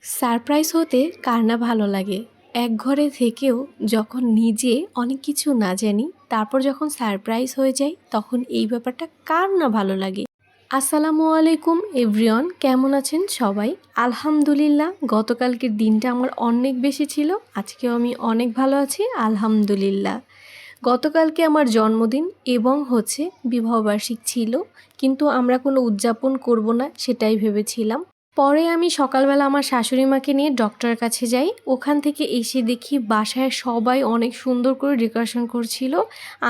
Surprise হতে কার না ভালো লাগে। এক ঘরে থেকেও যখন নিজে অনেক কিছু না জানি, তারপর যখন সারপ্রাইজ হয়ে যায় তখন এই ব্যাপারটা কার না ভালো লাগে। আসসালামু আলাইকুম এভরিওয়ান, কেমন আছেন সবাই? আলহামদুলিল্লাহ, গতকালকের দিনটা আমার অনেক বেশি ছিল, আজকেও আমি অনেক ভালো আছি আলহামদুলিল্লাহ। গতকালকে আমার জন্মদিন এবং বিবাহবার্ষিক ছিল, কিন্তু আমরা কোনো উদযাপন করব না সেটাই ভেবেছিলাম। পরে আমি সকালবেলা আমার শাশুড়ি মাকে নিয়ে ডক্টরের কাছে যাই। ওখান থেকে এসে দেখি বাসায় সবাই অনেক সুন্দর করে ডেকোরেশন করছিল।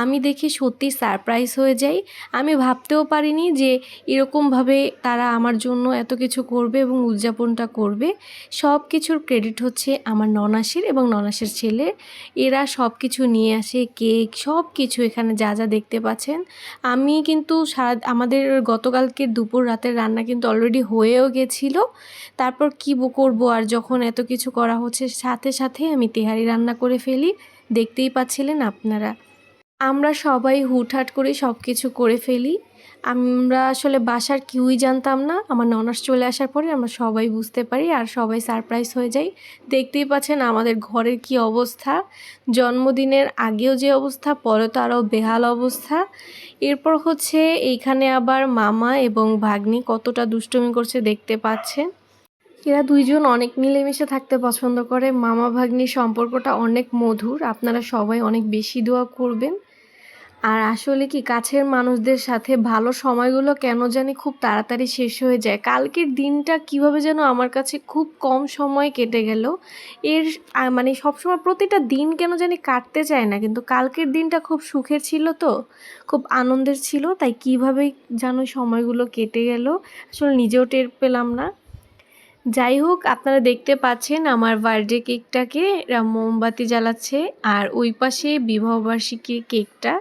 আমি দেখে সত্যি সারপ্রাইজ হয়ে যাই। আমি ভাবতেও পারিনি যে এরকমভাবে তারা আমার জন্য এত কিছু করবে এবং উদযাপনটা করবে। সব কিছুর ক্রেডিট হচ্ছে আমার ননাসের এবং ননাসের ছেলের। এরা সব কিছু নিয়ে আসে, কেক সব কিছু এখানে যা যা দেখতে পাচ্ছেন। আমি কিন্তু আমাদের গতকালকে দুপুর রাতের রান্না কিন্তু অলরেডি হয়েও গেছিল। তারপর কি করবো, আর যখন এত কিছু করা হচ্ছে সাথে সাথে আমি তেহারি রান্না করে ফেলি। দেখতেই পাচ্ছিলেন আপনারা, আমরা সবাই হুটহাট করে সব কিছু করে ফেলি। আমরা আসলে বাসার কেউই জানতাম না, আমার ননাস চলে আসার পরে আমরা সবাই বুঝতে পারি আর সবাই সারপ্রাইজ হয়ে যাই। দেখতেই পাচ্ছেন আমাদের ঘরের কি অবস্থা। জন্মদিনের আগেও যে অবস্থা, পরে তো আরও বেহাল অবস্থা। এরপর এইখানে আবার মামা এবং ভাগ্নি কতটা দুষ্টুমি করছে দেখতে পাচ্ছেন। এরা দুইজন অনেক মিলেমিশে থাকতে পছন্দ করে। মামা ভাগ্নির সম্পর্কটা অনেক মধুর, আপনারা সবাই অনেক বেশি দোয়া করবেন। আর আসলে কি, কাছের মানুষদের সাথে ভালো সময়গুলো কেন জানি খুব তাড়াতাড়ি শেষ হয়ে যায়। কালকের দিনটা কিভাবে যেন আমার কাছে খুব কম সময় কেটে গেল। এর মানে সবসময় প্রতিটা দিন কেন জানি কাটতে চায় না, কিন্তু কালকের দিনটা খুব সুখের ছিল, তো খুব আনন্দের ছিল, তাই কিভাবে যেন সময়গুলো কেটে গেল আসলে নিজেও টের পেলাম না। যাই হোক, আপনারা দেখতে পাচ্ছেন আমার বার্থডে কেকটাকে এরা মোমবাতি জ্বালাচ্ছে, আর ওই পাশে বিবাহবার্ষিকীর কেকটা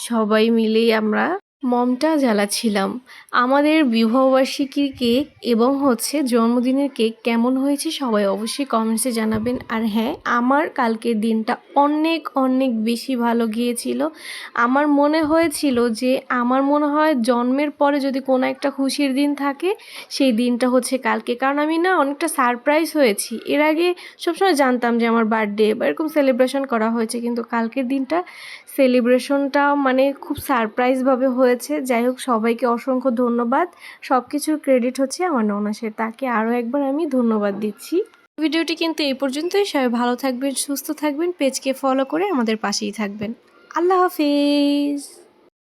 সবাই মিলেই আমরা মমটা জ্বালাচ্ছিলাম। আমাদের বিবাহবার্ষিকীর কেক এবং জন্মদিনের কেক কেমন হয়েছে সবাই অবশ্যই কমেন্টসে জানাবেন। আর হ্যাঁ, আমার কালকের দিনটা অনেক অনেক বেশি ভালো গিয়েছিল। আমার মনে হয়েছিল যে আমার মনে হয় জন্মের পরে যদি কোনো একটা খুশির দিন থাকে সেই দিনটা কালকে, কারণ আমি না অনেকটা সারপ্রাইজ হয়েছি। এর আগে সবসময় জানতাম যে আমার বার্থডে বা এরকম সেলিব্রেশন করা হয়েছে, কিন্তু কালকের দিনটা সেলিব্রেশনটা মানে খুব সারপ্রাইজভাবে হয়েছে। যাই হোক, সবাইকে অসংখ্য ধন্যবাদ। সব কিছুর ক্রেডিট হচ্ছে আমার ননাসের, তাকে আরও একবার আমি ধন্যবাদ দিচ্ছি। ভিডিওটি কিন্তু এই পর্যন্তই। সবাই ভালো থাকবেন, সুস্থ থাকবেন, পেজকে ফলো করে আমাদের পাশেই থাকবেন। আল্লাহ হাফিজ।